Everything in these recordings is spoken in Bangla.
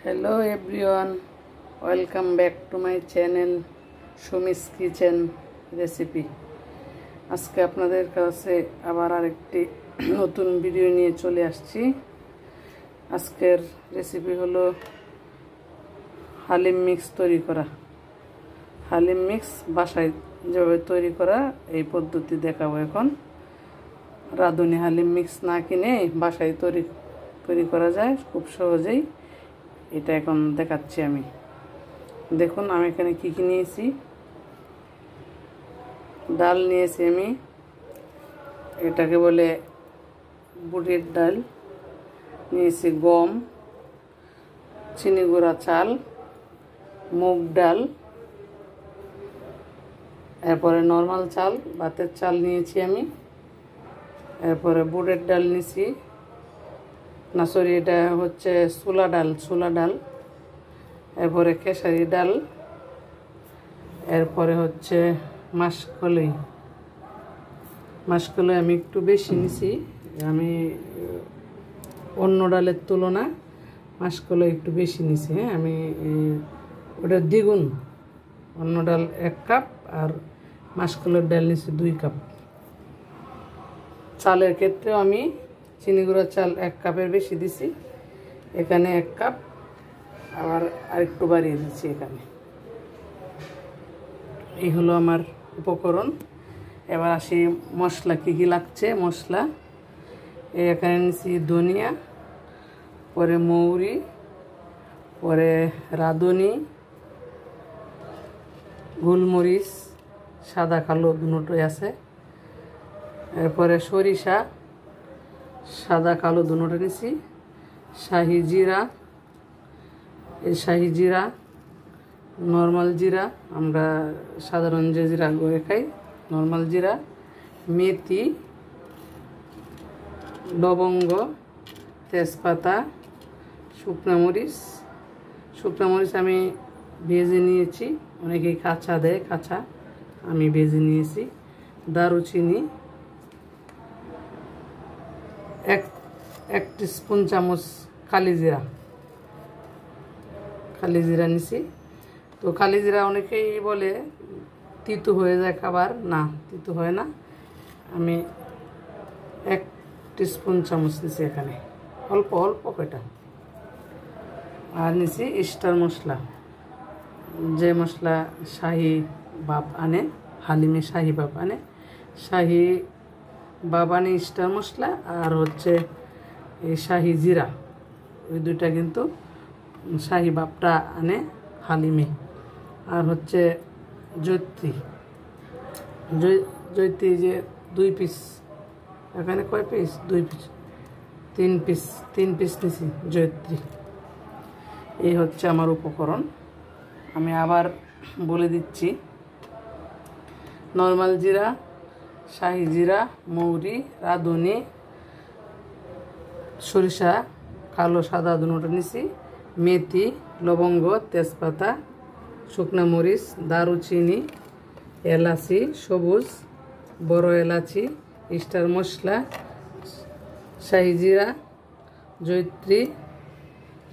Hello everyone, welcome back to my channel Sumi's kitchen recipe. आज के आपनादेर काछे आबार आरेकटी नतून भिडियो निये चले आसछि। आजकेर रेसिपि हलो हालिम मिक्स तैरी करा। हालिम मिक्स बासाय जेभाবে तैरी करा এই পদ্ধতি দেখাবো। এখন রাঁধুনি হালিম মিক্স না কিনে বাসায় তৈরি করা যায় খুব সহজেই। এটা এখন দেখাচ্ছি আমি। দেখুন আমি এখানে কি কি নিয়েছি। ডাল নিয়েছি আমি, এটাকে বলে বুটের ডাল। নিয়েছি গম, চিনি গুঁড়া চাল, মুগ ডাল, এরপরে নরমাল চাল ভাতের চাল নিয়েছি আমি। এরপরে বুটের ডাল নিয়েছি, না সরি এটা হচ্ছে ছোলা ডাল। এরপরে খেসারি ডাল, এরপরে হচ্ছে মাসকলাই আমি একটু বেশি নিছি। আমি অন্য ডালের তুলনা মাসকলাই একটু বেশি নিছি। হ্যাঁ, আমি ওটা দ্বিগুণ। অন্য ডাল 1 কাপ আর মাসকলাইয়ের ডাল নিছি 2 কাপ। চালের ক্ষেত্রেও আমি চিনি গুঁড়া চাল 1 কাপের বেশি দিছি, এখানে 1 কাপ আবার আরেকটু বাড়িয়ে দিচ্ছি এখানে। এই হলো আমার উপকরণ। এবার আসি মশলা কি কি লাগছে। মশলা এখানে নিচ্ছি ধনিয়া, পরে মৌরি, পরে রাঁধুনি, গোলমরিচ সাদা কালো দুটোই আছে, এরপরে সরিষা সাদা কালো দুটোটা নিছি, শাহি জিরা, এই শাহি জিরা, নর্মাল জিরা, আমরা সাধারণ যে জিরা করে খাই নর্মাল জিরা, মেথি, লবঙ্গ, তেজপাতা, শুকনো মরিচ আমি ভেজে নিয়েছি। অনেকেই কাঁচা দেয়, কাঁচা আমি ভেজে নিয়েছি। দারুচিনি 1 টিস্পুন চামচ, কালি জিরা নিছি। তো কালি জিরা অনেকেই বলে তিতো হয়ে যায় খাবার, না তিতো হয় না। আমি 1 টিস্পুন চামচ নিছি এখানে, অল্প কয়টা। আর নিছি স্টার মশলা, যে মশলা শাহি ভাব আনে, হালিমে শাহি ভাব আনে, শাহি ভাব আনে স্টার মশলা। আর হচ্ছে এই শাহি জিরা, ওই দুইটা কিন্তু শাহি ভাবটা আনে হালিমে। আর হচ্ছে জৈত্রী যে 2 পিস, এখানে কয় পিস? 2 পিস, 3 পিস নিছি জৈত্রী। এই হচ্ছে আমার উপকরণ। আমি আবার বলে দিচ্ছি। নর্মাল জিরা, শাহি জিরা, মৌরি, রাঁধুনি, সরিষা কালো সাদা দুটোটা নিছি, মেথি, লবঙ্গ, তেজপাতা, শুকনো মরিচ, দারুচিনি, এলাচি সবুজ, বড় এলাচি, স্টার মশলা, শাহি জিরা, জৈত্রী,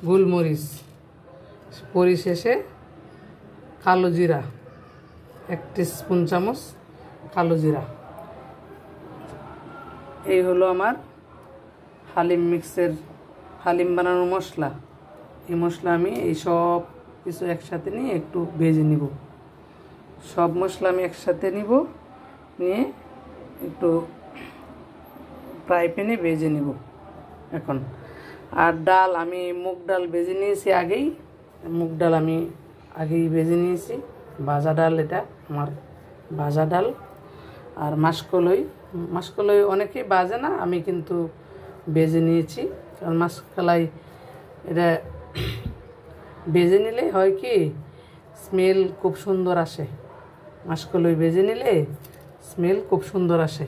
গোলমরিচ, পরিশেষে কালো জিরা 1 টিস্পুন চামচ কালো জিরা। এই হলো আমার হালিম মিক্সের হালিম বানানোর মশলা। এই মশলা আমি এই সব কিছু একসাথে নিয়ে একটু ভেজে নিব। সব মশলা আমি একসাথে নিব, নিয়ে একটু ফ্রাই প্যানে ভেজে নিব এখন। আর ডাল আমি মুগ ডাল ভেজে নিয়েছি আগেই। মুগ ডাল আমি আগেই ভেজে নিয়েছি, ভাজা ডাল, এটা আমার ভাজা ডাল। আর মাসকলাই অনেকেই ভাজে না, আমি কিন্তু ভেজে নিয়েছি। কারণ মাসকলাই এটা ভেজে নিলে হয় কি, স্মেল খুব সুন্দর আসে। মাসকলাই ভেজে নিলে স্মেল খুব সুন্দর আসে।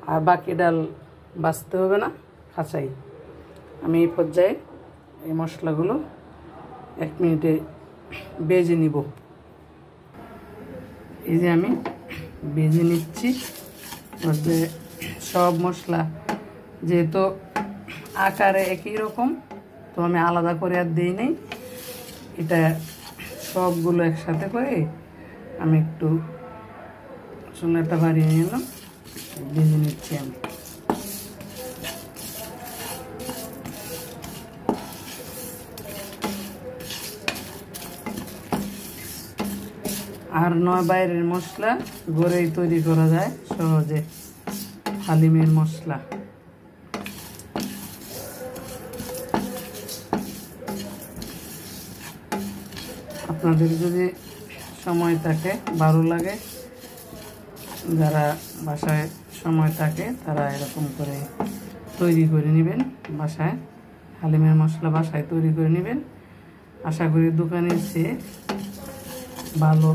আর বাকি ডাল ভাজতে হবে না, কাঁচাই। আমি এই পর্যায়ে এই মশলাগুলো 1 মিনিটে ভেজে নিব। এই যে আমি ভেজে নিচ্ছি। সব মশলা যেহেতু আকারে একই রকম, তো আমি আলাদা করে আর দিই নাই, এটা সবগুলো একসাথে করে আমি একটু চুলাটা বাড়িয়ে নিলাম, ভেজে নিচ্ছি আমি। আর নয় বাইরের মশলা, ঘরেই তৈরি করা যায় সহজে হালিমের মশলা। আপনাদের যদি সময় থাকে, ভালো লাগে, যারা বাসায় সময় থাকে তারা এরকম করে তৈরি করে নেবেন বাসায়, হালিমের মশলা বাসায় তৈরি করে নেবেন। আশা করি দোকানের চেয়ে ভালো,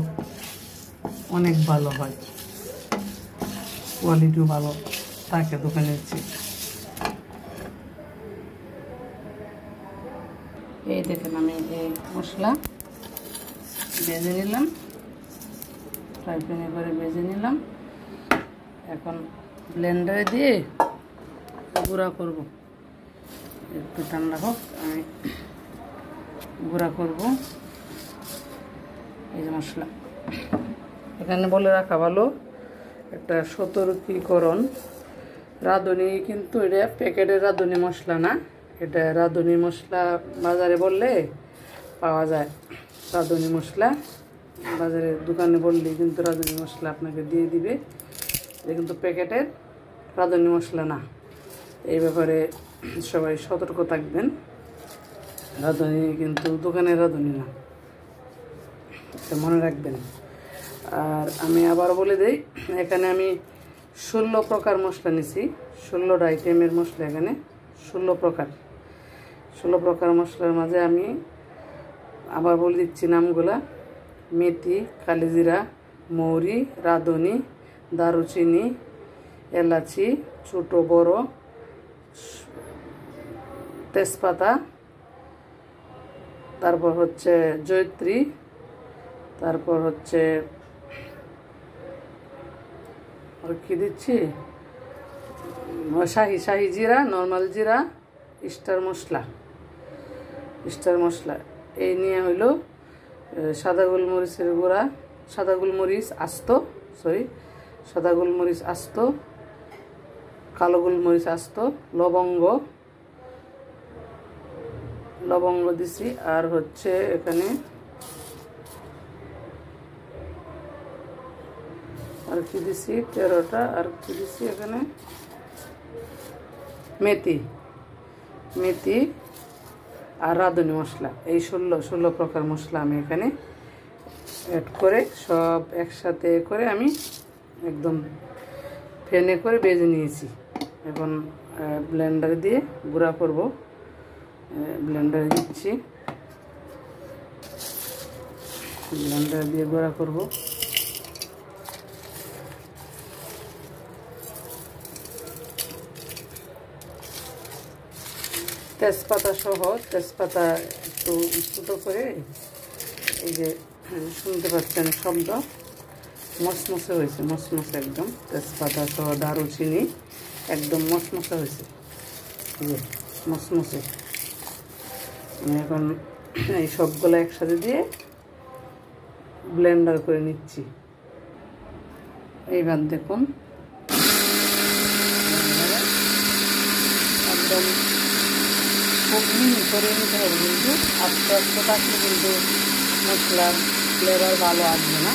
অনেক ভালো হয়, কোয়ালিটিও ভালো থাকে দোকানের চেয়ে। এই দেখেন আমি এই মশলা ভেজে নিলাম, ফ্রাই প্যানে করে ভেজে নিলাম। এখন ব্লেন্ডারে দিয়ে গুঁড়া করব, একটু ঠান্ডা হোক, আমি গুঁড়া করব এই যে মশলা। এখানে বলে রাখা ভালো, একটা সতর্কীকরণ, রাঁধুনি কিন্তু এটা প্যাকেটের রাঁধুনি মশলা না, এটা রাঁধুনি মশলা বাজারে বললে পাওয়া যায়। রাঁধুনি মশলা বাজারে দোকানে বললেই কিন্তু রাঁধুনি মশলা আপনাকে দিয়ে দিবে, এটা কিন্তু প্যাকেটের রাঁধুনি মশলা না। এই ব্যাপারে সবাই সতর্ক থাকবেন, রাঁধুনি কিন্তু দোকানের রাঁধুনি না, এটা মনে রাখবেন। আর আমি আবার বলে দিই, এখানে আমি 16 প্রকার মশলা নিছি, 16টা আইটেমের মশলা, এখানে 16 প্রকার মশলার মাঝে আমি আবার বলে দিচ্ছি নামগুলা: মেথি, কালিজিরা, মৌরি, রাঁধুনি, দারুচিনি, এলাচি, ছোট বড়, তেজপাতা, তারপর হচ্ছে জয়ত্রী, তারপর হচ্ছে আর কি দিচ্ছি, শাহি জিরা, নর্মাল জিরা, স্টার মশলা। এই নিয়ে হইল সাদা গোলমরিচের গুঁড়া, সাদা গোলমরিচ আস্ত, কালো গোলমরিচ আস্ত, লবঙ্গ দিছি। আর হচ্ছে এখানে আর কি দিছি, 13টা। আর কি দিছি এখানে, মেথি আর রাঁধুনি মশলা। এই 16 প্রকার মশলা আমি এখানে অ্যাড করে সব একসাথে করে আমি একদম ফেনে করে ভেজে নিয়েছি। এখন ব্লেন্ডার দিয়ে গুঁড়া করব, ব্লেন্ডারে দিচ্ছি, ব্লেন্ডার দিয়ে গুঁড়া করব। তেজপাতা সহ, তেজপাতা একটু ছোটো করে, এই যে শুনতে পাচ্ছেন শব্দ, মচমচে হয়েছে, মচমচে একদম। তেজপাতা সহ দারুচিনি একদম মচমচে হয়েছে, এই যে মচমচে। আমি এখন এই সবগুলো একসাথে দিয়ে ব্লেন্ডার করে নিচ্ছি। এইবার দেখুন একদম খুব মিহি করে নিতে হবে, কিন্তু আস্তে আস্তে থাকলে কিন্তু মশলার ফ্লেভার ভালো আসবে না,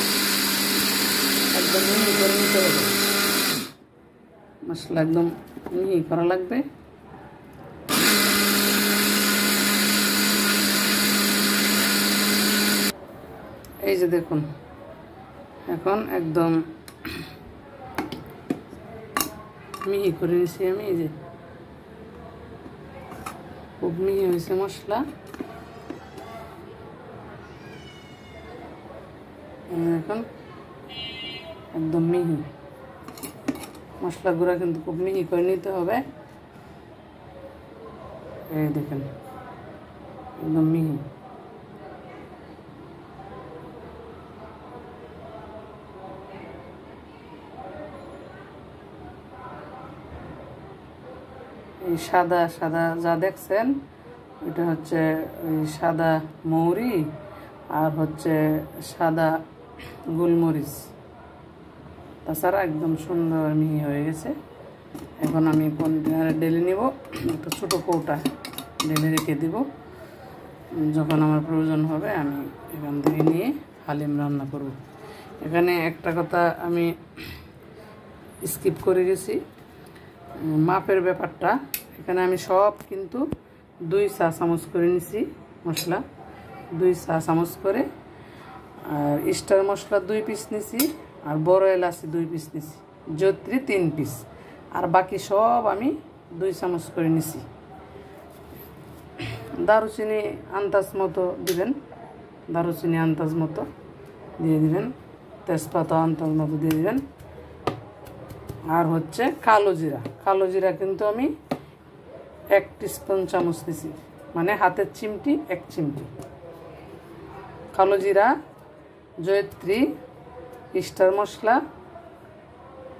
একদম মিহি করে নিতে হবে, মশলা একদম মিহি করা লাগবে। এই যে দেখুন এখন একদম মিহি করে নিয়েছি আমি, এই যে খুব মিহি হয়েছে মশলা। এখন একদম মিহি মশলা গুঁড়া কিন্তু খুব মিহি করে নিতে হবে। এই দেখেন একদম মিহি। এই সাদা সাদা যা দেখছেন এটা হচ্ছে ওই সাদা মৌরি আর হচ্ছে সাদা গোলমরিচ। তাছাড়া একদম সুন্দর মিহি হয়ে গেছে। এখন আমি কন্টেনারে ঢেলে নিব, একটা ছোটো কৌটা ঢেলে রেখে দিব। যখন আমার প্রয়োজন হবে আমি এখান থেকে নিয়ে হালিম রান্না করব। এখানে একটা কথা আমি স্কিপ করে গেছি, মাপের ব্যাপারটা। এখানে আমি সব কিন্তু 2 চা চামচ করে নিছি মশলা, 2 চা চামচ করে। আর স্টার মশলা 2 পিস নিছি, আর বড় এলাচি 2 পিস নিছি, জয়ত্রী 3 পিস, আর বাকি সব আমি 2 চামচ করে নিছি। দারুচিনি আন্দাজ মতো দিবেন, দারুচিনি আন্দাজ মতো দিয়ে দিবেন, তেজপাতা আন্দাজ মতো দিয়ে দিবেন। আর হচ্ছে কালো জিরা, কালো জিরা কিন্তু আমি 1 টিস্পুন চামচ দিছি, মানে হাতের চিমটি 1 চিমটি কালো জিরা, জয়ত্রী, স্টার মশলা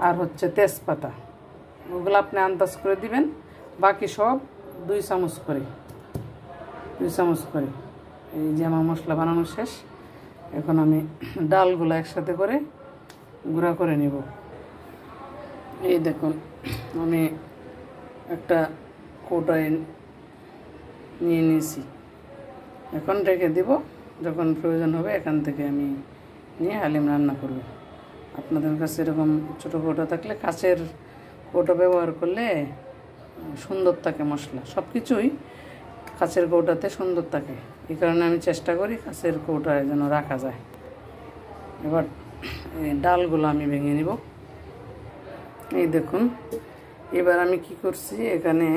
আর হচ্ছে তেজপাতা, ওগুলো আপনি আন্দাজ করে দিবেন। বাকি সব 2 চামচ করে, 2 চামচ করে। এই যে আমার মশলা বানানো শেষ। এখন আমি ডালগুলো একসাথে করে গুঁড়া করে নিব। এই দেখুন আমি একটা কৌটায় নিয়ে নিয়েছি, এখন রেখে দিব। যখন প্রয়োজন হবে এখান থেকে আমি নিয়ে হালিম রান্না করব। আপনাদের কাছে এরকম ছোটো কৌটা থাকলে, কাচের কৌটা ব্যবহার করলে সুন্দর থাকে মশলা, সব কিছুই কাচের কৌটাতে সুন্দর থাকে। এই কারণে আমি চেষ্টা করি কাচের কৌটায় যেন রাখা যায়। এবার এই ডালগুলো আমি ভেঙে নিব। এই দেখুন, এবার আমি কি করছি, এখানে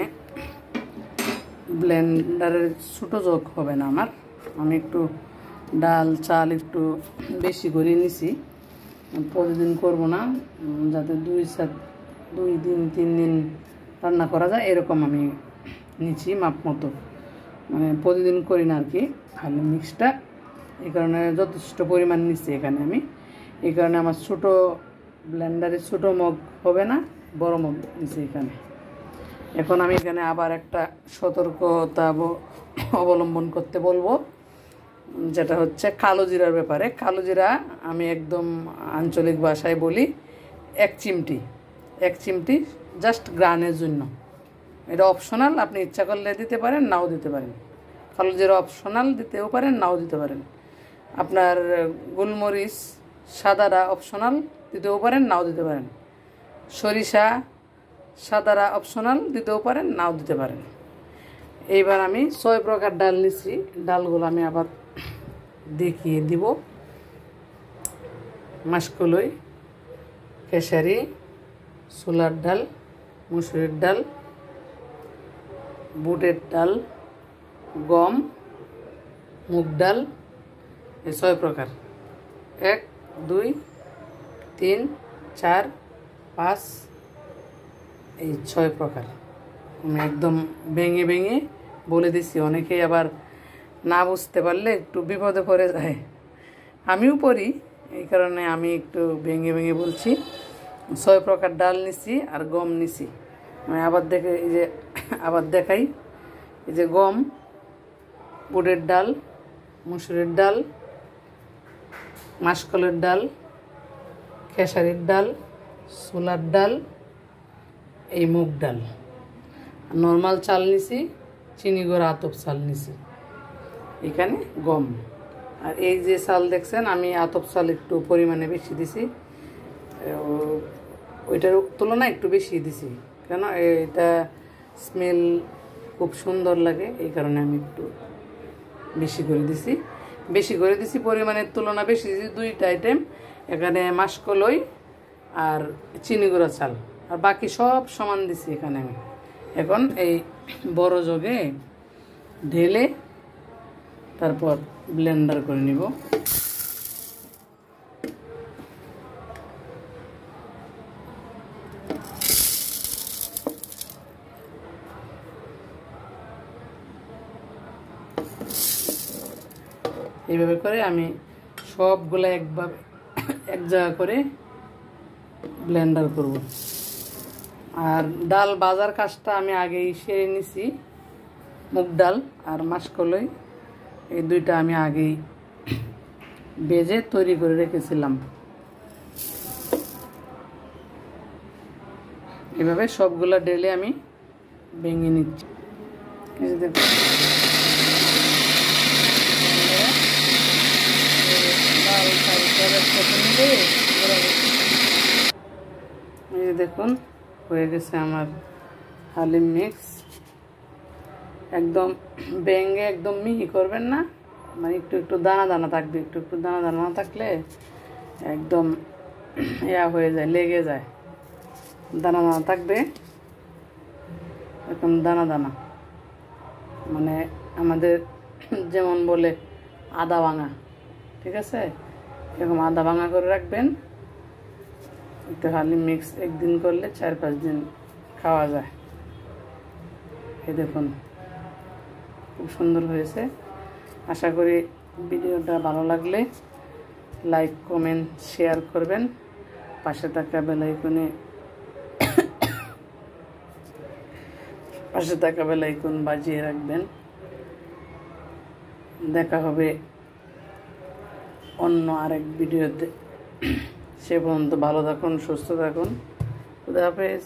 ব্লেন্ডারের ছোটো জগ হবে না আমার, আমি একটু ডাল চাল একটু বেশি করে নিছি। প্রতিদিন করব না, যাতে 2 দিন 3 দিন রান্না করা যায় এরকম আমি নিচ্ছি মাপ মতো, মানে প্রতিদিন করি না আর কি হালিম মিক্সটা। এই কারণে যথেষ্ট পরিমাণ নিচ্ছি এখানে আমি। এই কারণে আমার ছোটো ব্লেন্ডারে ছোটো মগ হবে না, বড় মগ নিচ্ছি এখানে। এখন আমি এখানে আবার একটা সতর্কতা অবলম্বন করতে বলবো, যেটা হচ্ছে কালো জিরার ব্যাপারে। কালো জিরা আমি একদম আঞ্চলিক ভাষায় বলি 1 চিমটি জাস্ট গ্রানের জন্য। এটা অপশনাল, আপনি ইচ্ছা করলে দিতে পারেন, নাও দিতে পারেন। কালো জিরা অপশনাল, দিতেও পারেন, নাও দিতে পারেন। আপনার গোলমরিচ সাদারা অপশনাল, দিতেও পারেন, নাও দিতে পারেন। সরিষা সাদারা অপশনাল, দিতেও পারেন, নাও দিতে পারেন। এইবার আমি 6 প্রকার ডাল নিচ্ছি, ডালগুলো আমি আবার দেখিয়ে দিব। মাসকলাই, খেসারি, ছোলার ডাল, মুসুরির ডাল, বুটের ডাল, গম, মুগ ডাল, এই 6 প্রকার। 1 2 3 4 5, এই 6 প্রকার আমি একদম ভেঙে ভেঙে বলে দিচ্ছি। অনেকেই আবার না বুঝতে পারলে একটু বিপদে পড়ে যায়, আমিও পড়ি, এই কারণে আমি একটু ভেঙে ভেঙে বলছি। 6 প্রকার ডাল নিছি আর গম নিছি। আমি আবার দেখাই। এই যে গম, বুটের ডাল, মুসুরির ডাল, মাসকলাইর ডাল, খেসারির ডাল, ছোলার ডাল, এই মুগ ডাল। নর্মাল চাল নিছি, চিনি গুঁড়া আতপ চাল নিছি। এখানে গম, আর এই যে চাল দেখছেন আমি আতপ চাল একটু পরিমাণে বেশি দিছি, ওইটার তুলনায় একটু বেশি দিছি, কেন এটা স্মেল খুব সুন্দর লাগে, এই কারণে আমি একটু বেশি করে দিছি। পরিমাণের তুলনা বেশি দিছি 2টা আইটেম। এখানে মাসকলাই আর চিনি গুঁড়া চাল, আর বাকি সব সমান দিছি এখানে আমি। এখন এই বড় জগে ঢেলে তারপর ব্লেন্ডার করে নিব। এইভাবে করে আমি সবগুলো এক জায়গা করে ব্লেন্ডার করব। আর ডাল ভাজার কাজটা আমি আগেই সেরে নিছি, মুগ ডাল আর মাসকলাই এই দুইটা আমি আগেই ভেজে তৈরি করে রেখেছিলাম। এভাবে সবগুলা ঢেলে আমি ভেঙে নিচ্ছি। এই যে দেখুন এই যে দেখুন হয়ে গেছে আমার হালিম মিক্স। একদম ভেঙে একদম মিহি করবেন না, মানে একটু একটু দানা দানা থাকবে। একটু একটু দানা দানা না থাকলে একদম ইয়া হয়ে যায়, লেগে যায়। দানা দানা থাকবে, একদম দানা দানা, মানে আমাদের যেমন বলে আদা ভাঙা, ঠিক আছে? এরকম আদা ভাঙা করে রাখবেন। একটু হালিম মিক্স একদিন করলে 4-5 দিন খাওয়া যায়। এই দেখুন খুব সুন্দর হয়েছে। আশা করি ভিডিওটা ভালো লাগলে লাইক কমেন্ট শেয়ার করবেন। পাশে থাকা বেল আইকন বাজিয়ে রাখবেন। দেখা হবে অন্য আরেক ভিডিওতে। সে পর্যন্ত ভালো থাকুন, সুস্থ থাকুন। খুদা হাফেজ।